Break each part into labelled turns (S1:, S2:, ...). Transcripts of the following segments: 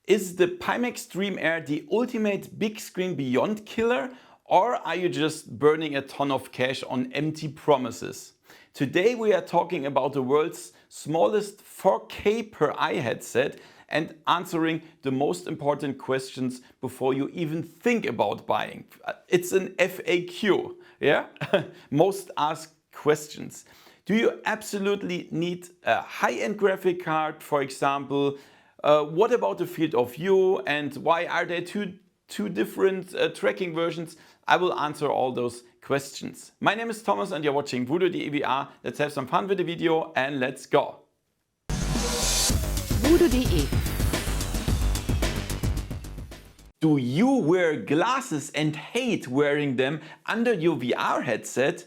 S1: Is the Pimax Dream Air the ultimate Bigscreen Beyond killer, or are you just burning a ton of cash on empty promises? Today we are talking about the world's smallest 4K per eye headset and answering the most important questions before you even think about buying. It's an FAQ, yeah? Most asked questions. Do you absolutely need a high-end graphic card, for example? What about the field of view, and why are there two different tracking versions? I will answer all those questions. My name is Thomas and you're watching Voodoo.de. Let's have some fun with the video and let's go.
S2: Voodoo.de.
S1: Do you wear glasses and hate wearing them under your VR headset?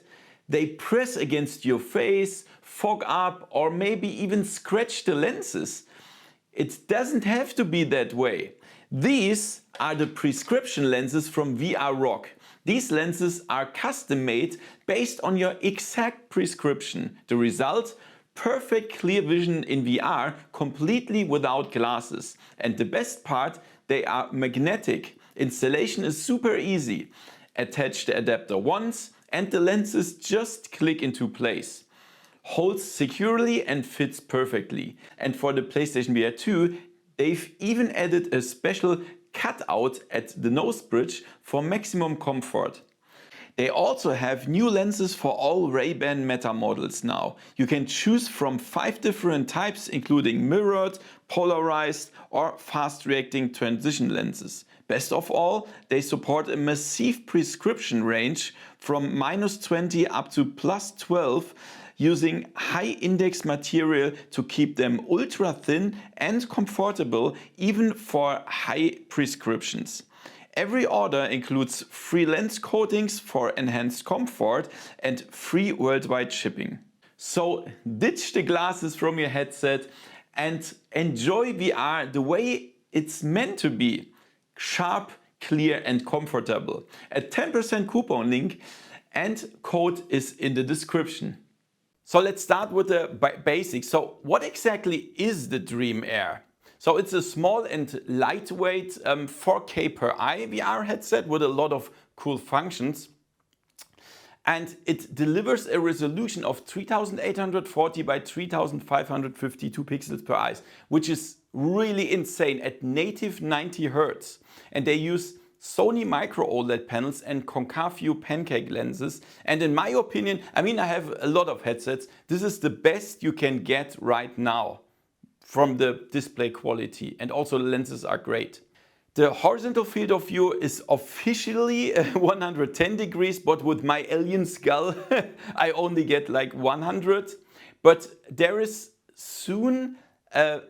S1: They press against your face, fog up, or maybe even scratch the lenses. It doesn't have to be that way. These are the prescription lenses from VR Rock. These lenses are custom made based on your exact prescription. The result? Perfect clear vision in VR, completely without glasses. And the best part, they are magnetic. Installation is super easy. Attach the adapter once and the lenses just click into place. Holds securely and fits perfectly. And for the PlayStation VR 2, they've even added a special cutout at the nose bridge for maximum comfort. They also have new lenses for all Ray-Ban Meta models now. You can choose from 5 different types, including mirrored, polarized or fast-reacting transition lenses. Best of all, they support a massive prescription range from -20 up to +12, using high index material to keep them ultra thin and comfortable even for high prescriptions. Every order includes free lens coatings for enhanced comfort and free worldwide shipping. So ditch the glasses from your headset and enjoy VR the way it's meant to be. Sharp, clear and comfortable. A 10% coupon link and code is in the description. So let's start with the basics. So what exactly is the Dream Air? So it's a small and lightweight 4K per eye VR headset with a lot of cool functions. And it delivers a resolution of 3840 by 3552 pixels per eye, which is really insane at native 90 Hz. And they use Sony Micro-OLED panels and concave view pancake lenses. And in my opinion, I have a lot of headsets. This is the best you can get right now from the display quality. And also the lenses are great. The horizontal field of view is officially 110 degrees, but with my alien skull, I only get like 100. But there is soon a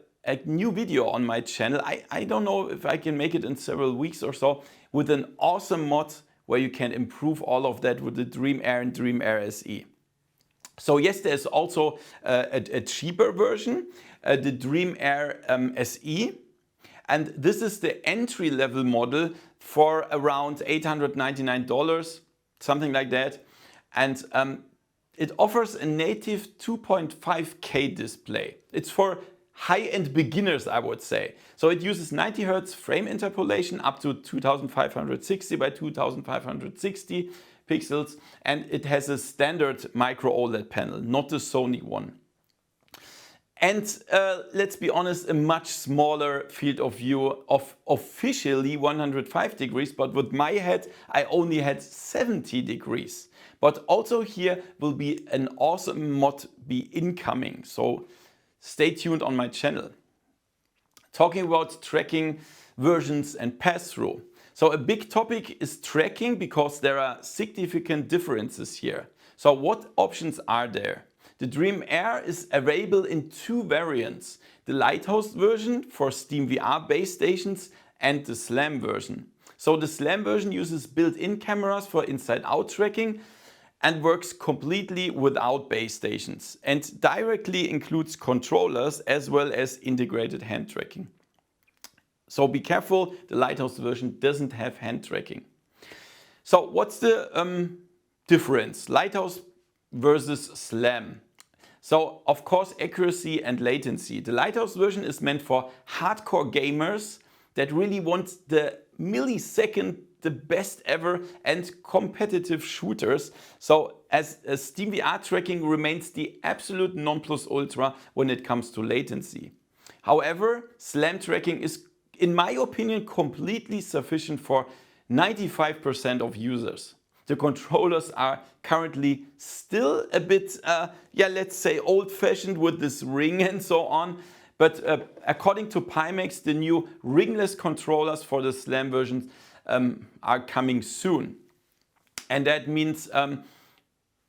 S1: new video on my channel. I don't know if I can make it in several weeks or so, with an awesome mod where you can improve all of that with the Dream Air and Dream Air SE. So yes, there's also a cheaper version, the Dream Air SE. And this is the entry-level model for around $899, something like that. And it offers a native 2.5K display. It's for high-end beginners, I would say. So it uses 90 Hz frame interpolation up to 2560 by 2560 pixels, and it has a standard Micro-OLED panel, not the Sony one. And let's be honest, a much smaller field of view of officially 105 degrees, but with my head I only had 70 degrees. But also here will be an awesome mod be incoming, so stay tuned on my channel. Talking about tracking versions and pass-through. So a big topic is tracking because there are significant differences here. So what options are there? The Dream Air is available in 2 variants. The Lighthouse version for Steam VR base stations and the Slam version. So the Slam version uses built-in cameras for inside-out tracking and works completely without base stations and directly includes controllers as well as integrated hand tracking. So be careful, the Lighthouse version doesn't have hand tracking. So what's the difference? Lighthouse versus Slam. So of course accuracy and latency. The Lighthouse version is meant for hardcore gamers that really want the millisecond, the best ever, and competitive shooters. So as SteamVR tracking remains the absolute nonplusultra when it comes to latency. However, SLAM tracking is, in my opinion, completely sufficient for 95% of users. The controllers are currently still a bit, let's say old-fashioned with this ring and so on. But according to Pimax, the new ringless controllers for the SLAM versions are coming soon. And that means,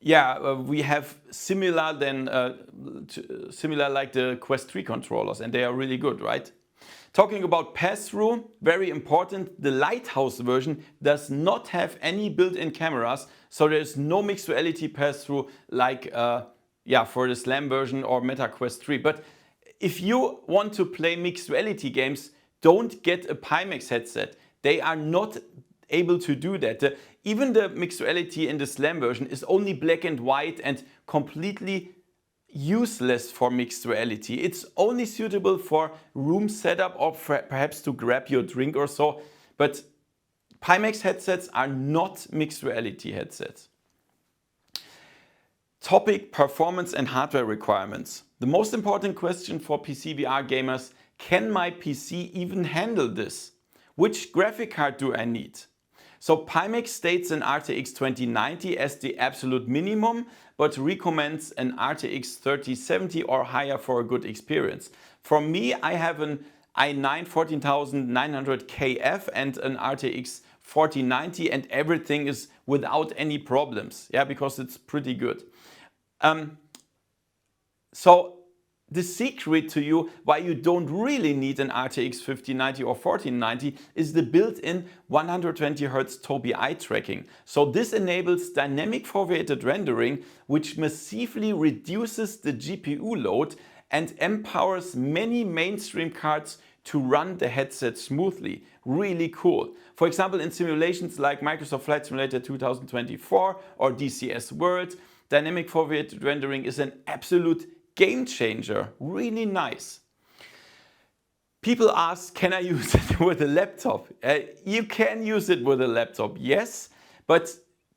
S1: we have similar like the Quest 3 controllers, and they are really good, right? Talking about Passthrough, very important, the Lighthouse version does not have any built-in cameras, so there's no mixed reality Passthrough like for the SLAM version or Meta Quest 3. But if you want to play mixed reality games, don't get a Pimax headset. They are not able to do that. Even the mixed reality in the SLAM version is only black and white and completely useless for mixed reality. It's only suitable for room setup or perhaps to grab your drink or so. But Pimax headsets are not mixed reality headsets. Topic: performance and hardware requirements. The most important question for PCVR gamers: can my PC even handle this? Which graphic card do I need? So Pimax states an RTX 2090 as the absolute minimum, but recommends an RTX 3070 or higher for a good experience. For me, I have an i9 14900KF and an RTX 4090, and everything is without any problems, because it's pretty good. So the secret to you why you don't really need an RTX 5090 or 1490 is the built-in 120Hz Tobi eye tracking. So this enables dynamic foveated rendering, which massively reduces the GPU load and empowers many mainstream cards to run the headset smoothly. Really cool. For example, in simulations like Microsoft Flight Simulator 2024 or DCS World, dynamic foveated rendering is an absolute game changer. Really nice. People ask, can I use it with a laptop? You can use it with a laptop, yes, but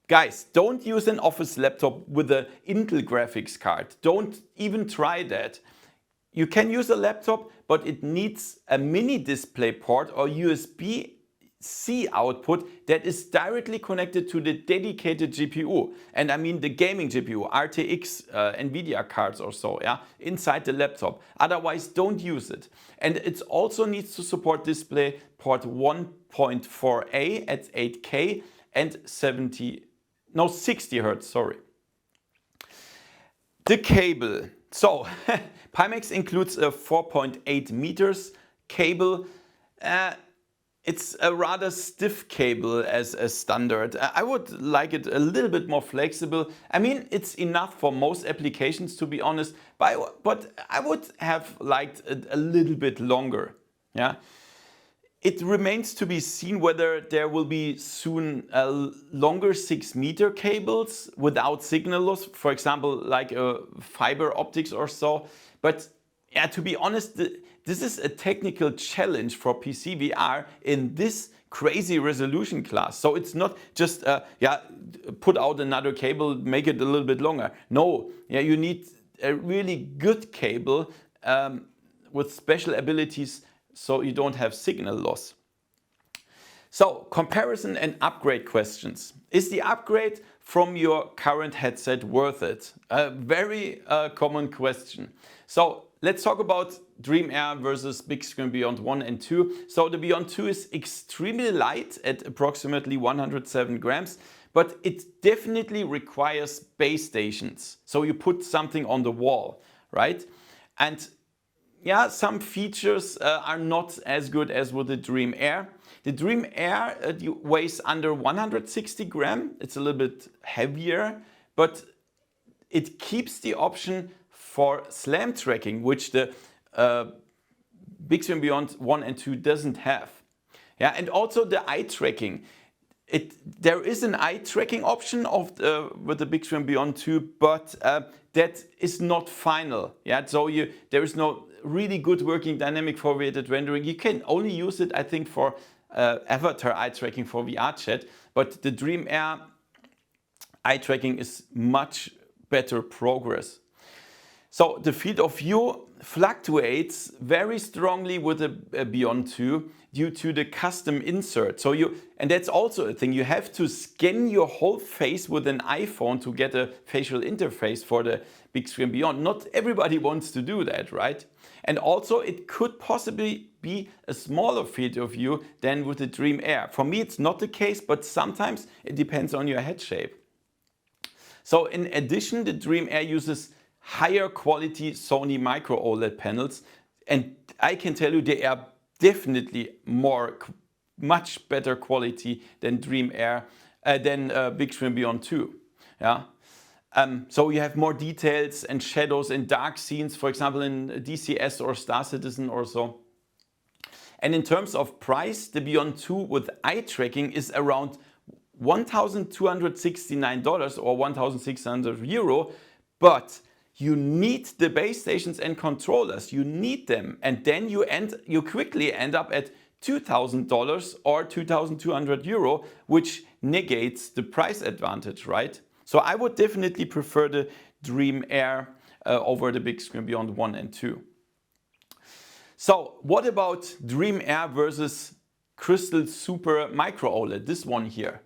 S1: guys, don't use an office laptop with an Intel graphics card. Don't even try that. You can use a laptop, but it needs a mini DisplayPort or USB-C output that is directly connected to the dedicated GPU. And I mean the gaming GPU, RTX, NVIDIA cards or so, inside the laptop. Otherwise, don't use it. And it also needs to support DisplayPort 1.4a at 8K and 60 Hz, sorry. The cable. So, Pimax includes a 4.8 meters cable. It's a rather stiff cable as a standard. I would like it a little bit more flexible. I mean, it's enough for most applications, to be honest, but I would have liked it a little bit longer. It remains to be seen whether there will be soon longer 6-meter cables without signal loss, for example, like fiber optics or so. But to be honest, this is a technical challenge for PCVR in this crazy resolution class. So it's not just put out another cable, make it a little bit longer. No, you need a really good cable with special abilities so you don't have signal loss. So, comparison and upgrade questions. Is the upgrade from your current headset worth it? A very common question. So, let's talk about Dream Air versus Bigscreen Beyond 1 and 2. So, the Beyond 2 is extremely light at approximately 107 grams, but it definitely requires base stations. So, you put something on the wall, right? And some features are not as good as with the Dream Air. The Dream Air weighs under 160 grams. It's a little bit heavier, but it keeps the option for SLAM tracking, which the Bigscreen Beyond 1 and 2 doesn't have. And also the eye tracking. There is an eye tracking option with the Bigscreen Beyond 2, but that is not final. So there is no really good working dynamic foveated rendering. You can only use it, I think, for avatar eye tracking for VR chat, but the Dream Air eye tracking is much better progress. So the field of view fluctuates very strongly with the Beyond 2 due to the custom insert. And that's also a thing, you have to scan your whole face with an iPhone to get a facial interface for the Bigscreen Beyond. Not everybody wants to do that, right? And also it could possibly be a smaller field of view than with the Dream Air. For me it's not the case, but sometimes it depends on your head shape. So in addition, the Dream Air uses higher quality Sony Micro-OLED panels, and I can tell you they are definitely much better quality than Dream Air, than Bigscreen Beyond 2. Yeah. So you have more details and shadows and dark scenes, for example in DCS or Star Citizen or so. And in terms of price, the Beyond 2 with eye tracking is around $1,269 or 1,600 euro, but you need the base stations and controllers, you need them, and then you quickly end up at $2,000 or 2,200 euro, which negates the price advantage, right? So I would definitely prefer the Dream Air over the Bigscreen Beyond 1 and 2. So what about Dream Air versus Crystal Super Micro-OLED, this one here?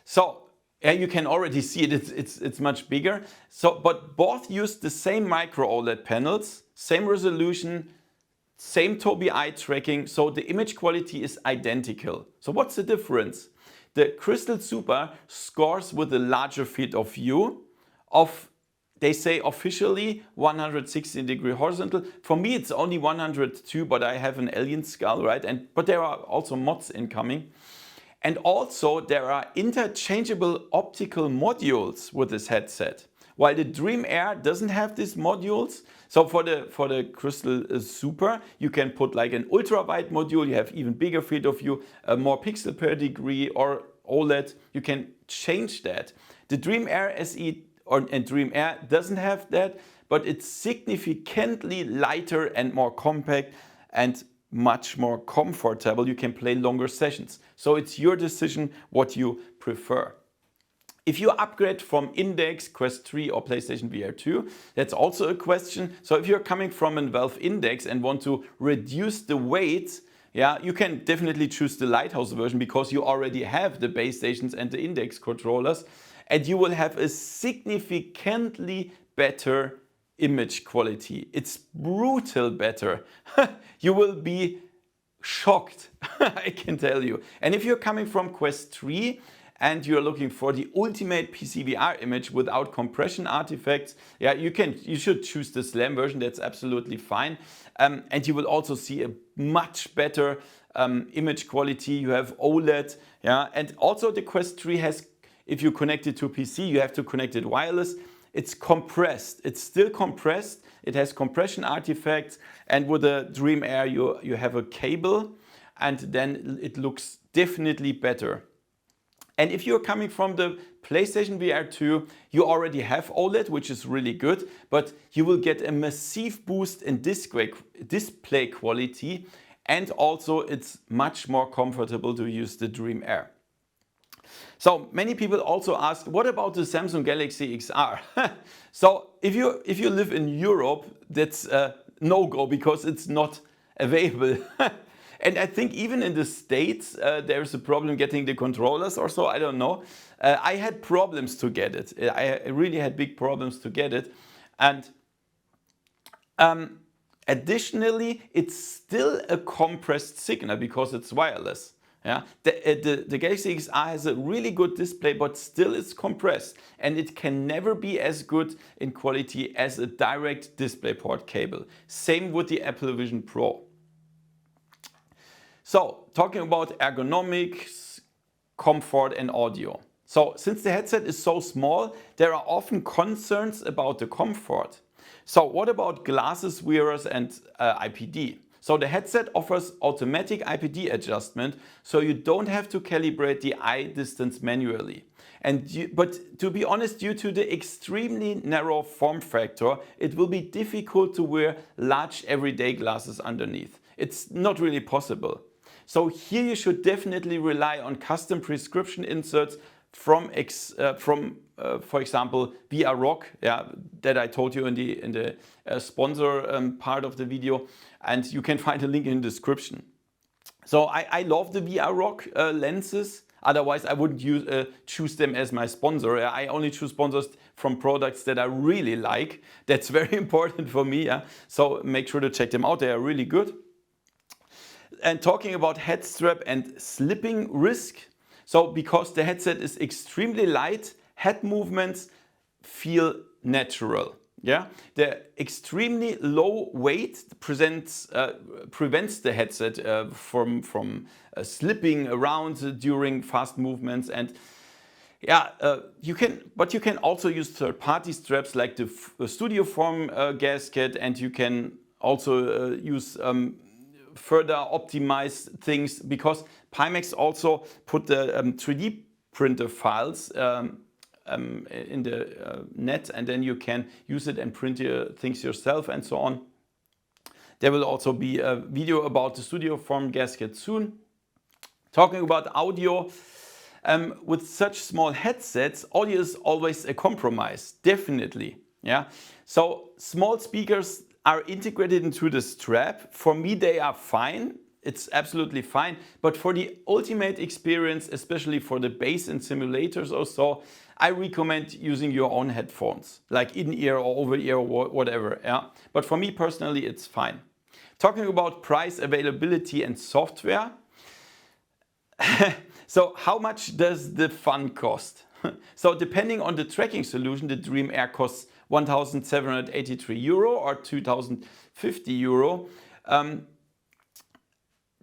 S1: So you can already see it, it's much bigger. But both use the same Micro-OLED panels, same resolution, same Tobi eye tracking, so the image quality is identical. So what's the difference? The Crystal Super scores with a larger field of view of, they say officially 116-degree horizontal. For me it's only 102, but I have an alien skull, right? But there are also mods incoming. And also there are interchangeable optical modules with this headset. While the Dream Air doesn't have these modules, so for the Crystal Super, you can put like an ultra-wide module, you have even bigger field of view, more pixel per degree or OLED, you can change that. The Dream Air SE and Dream Air doesn't have that, but it's significantly lighter and more compact and much more comfortable. You can play longer sessions. So it's your decision what you prefer. If you upgrade from Index, Quest 3 or PlayStation VR 2, that's also a question. So if you're coming from a Valve Index and want to reduce the weight, yeah, you can definitely choose the Lighthouse version because you already have the base stations and the Index controllers, and you will have a significantly better image quality. It's brutal better. You will be shocked, I can tell you. And if you're coming from Quest 3 and you're looking for the ultimate PCVR image without compression artifacts, yeah, you should choose the Slam version, that's absolutely fine. And you will also see a much better image quality. You have OLED, yeah, and also the Quest 3 has, if you connect it to PC, you have to connect it wireless. It's compressed, it's still compressed, it has compression artifacts, and with the Dream Air you have a cable, and then it looks definitely better. And if you're coming from the PlayStation VR 2, you already have OLED, which is really good, but you will get a massive boost in display quality, and also it's much more comfortable to use the Dream Air. So many people also ask, what about the Samsung Galaxy XR? So if you live in Europe, that's a no-go because it's not available. And I think even in the States, there's a problem getting the controllers or so, I don't know. I had problems to get it. I really had big problems to get it. And additionally, it's still a compressed signal because it's wireless. Yeah? The Galaxy XR has a really good display, but still it's compressed. And it can never be as good in quality as a direct DisplayPort cable. Same with the Apple Vision Pro. So, talking about ergonomics, comfort and audio. So, since the headset is so small, there are often concerns about the comfort. So, what about glasses wearers and IPD? So the headset offers automatic IPD adjustment, so you don't have to calibrate the eye distance manually. But to be honest, due to the extremely narrow form factor, it will be difficult to wear large everyday glasses underneath. It's not really possible. So here you should definitely rely on custom prescription inserts from for example, VR Rock, yeah, that I told you in the sponsor part of the video, and you can find a link in the description. So I love the VR Rock lenses. Otherwise, I wouldn't choose them as my sponsor. I only choose sponsors from products that I really like. That's very important for me. Yeah? So make sure to check them out. They are really good. And talking about headstrap and slipping risk. So because the headset is extremely light, head movements feel natural. Yeah, the extremely low weight prevents the headset from slipping around during fast movements, and yeah, you can also use third-party straps like the Studio Form gasket, and you can also use further optimized things, because Pimax also put the 3D printer files in the net, and then you can use it and print your things yourself and so on. There will also be a video about the Studio Form gasket soon. Talking about audio, with such small headsets, audio is always a compromise, definitely. Yeah. So small speakers are integrated into the strap. For me, they are fine. It's absolutely fine. But for the ultimate experience, especially for the bass and simulators or so, I recommend using your own headphones, like in-ear or over-ear or whatever. Yeah? But for me personally, it's fine. Talking about price, availability and software. So how much does the fun cost? So depending on the tracking solution, the Dream Air costs €1,783 or €2,050.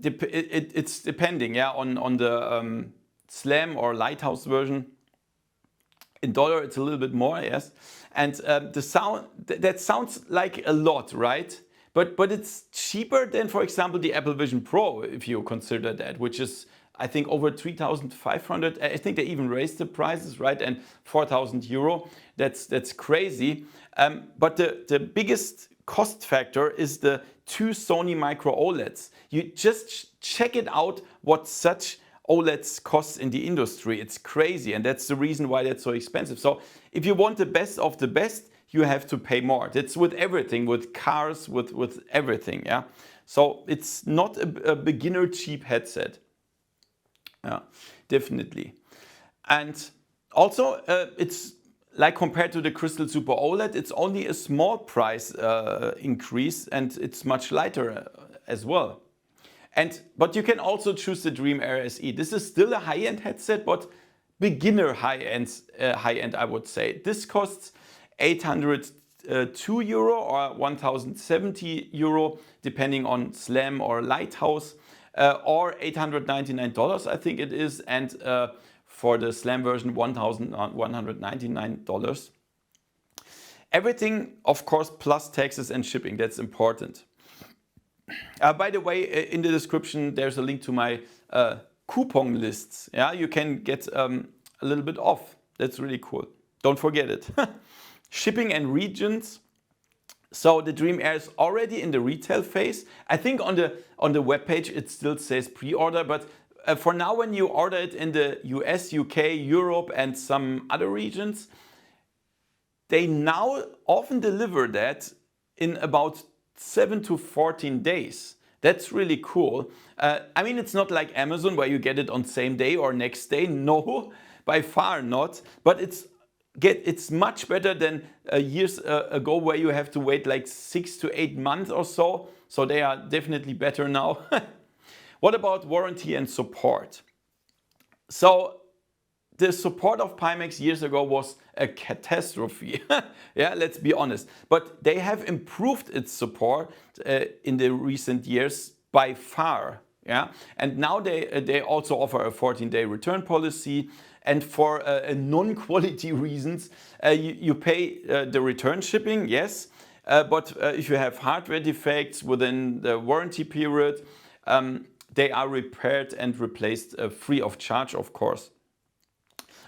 S1: It's depending, yeah, on the Slam or Lighthouse version. In dollar, it's a little bit more, yes. And that sounds like a lot, right? But it's cheaper than, for example, the Apple Vision Pro, if you consider that, which is, I think, over 3,500. I think they even raised the prices, right? And €4,000. That's crazy. But the biggest cost factor is the two Sony Micro-OLEDs. You just check it out what such OLEDs cost in the industry. It's crazy, and that's the reason why that's so expensive. So if you want the best of the best, you have to pay more. That's with everything, with cars, with everything. Yeah. So it's not a beginner cheap headset. Yeah, definitely. And also, it's like compared to the Crystal Super OLED, it's only a small price increase, and it's much lighter as well. But you can also choose the Dream Air SE. This is still a high-end headset, but beginner high-end, I would say. This costs €802 or €1,070, depending on Slam or Lighthouse, or $899, I think it is, and for the Slam version, $1,199. Everything, of course, plus taxes and shipping. That's important. By the way, in the description, there's a link to my coupon lists. Yeah, you can get a little bit off. That's really cool. Don't forget it. Shipping and regions. So the Dream Air is already in the retail phase. I think on the webpage it still says pre-order, but for now, when you order it in the US, UK, Europe, and some other regions, they now often deliver that in about 7 to 14 days. That's really cool. I mean, it's not like Amazon where you get it on same day or next day. No, by far not. But it's much better than years ago where you have to wait like 6 to 8 months or so. So they are definitely better now. What about warranty and support? So the support of Pimax years ago was a catastrophe. Yeah, let's be honest. But they have improved its support in the recent years by far. Yeah, and now they also offer a 14-day return policy. And for non-quality reasons, you pay the return shipping, yes. But if you have hardware defects within the warranty period, they are repaired and replaced free of charge, of course.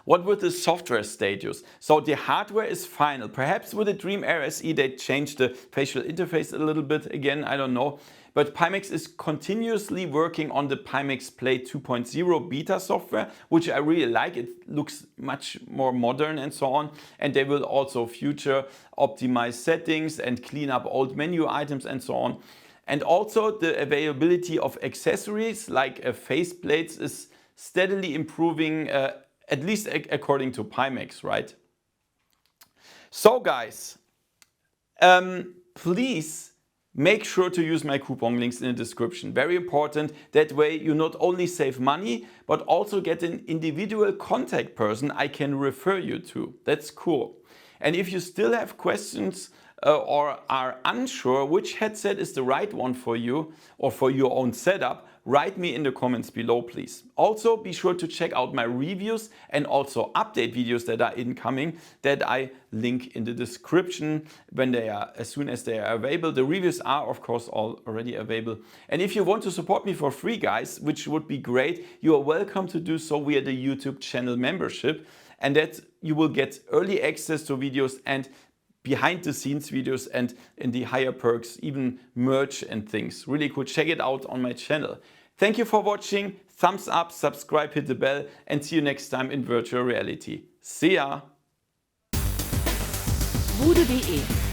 S1: What with the software status? So the hardware is final. Perhaps with the Dream Air SE they changed the facial interface a little bit again, I don't know. But Pimax is continuously working on the Pimax Play 2.0 beta software, which I really like. It looks much more modern and so on. And they will also future optimize settings and clean up old menu items and so on. And also the availability of accessories like faceplates is steadily improving, at least according to Pimax, right? So guys, please make sure to use my coupon links in the description. Very important. That way you not only save money, but also get an individual contact person I can refer you to. That's cool. And if you still have questions or are unsure which headset is the right one for you or for your own setup, write me in the comments below, please. Also, be sure to check out my reviews and also update videos that are incoming that I link in the description as soon as they are available. The reviews are, of course, already available. And if you want to support me for free, guys, which would be great, you are welcome to do so via the YouTube channel membership, and that you will get early access to videos and behind the scenes videos, and in the higher perks, even merch and things. Really cool. Check it out on my channel. Thank you for watching. Thumbs up, subscribe, hit the bell, and see you next time in virtual reality. See ya!
S2: Bude.de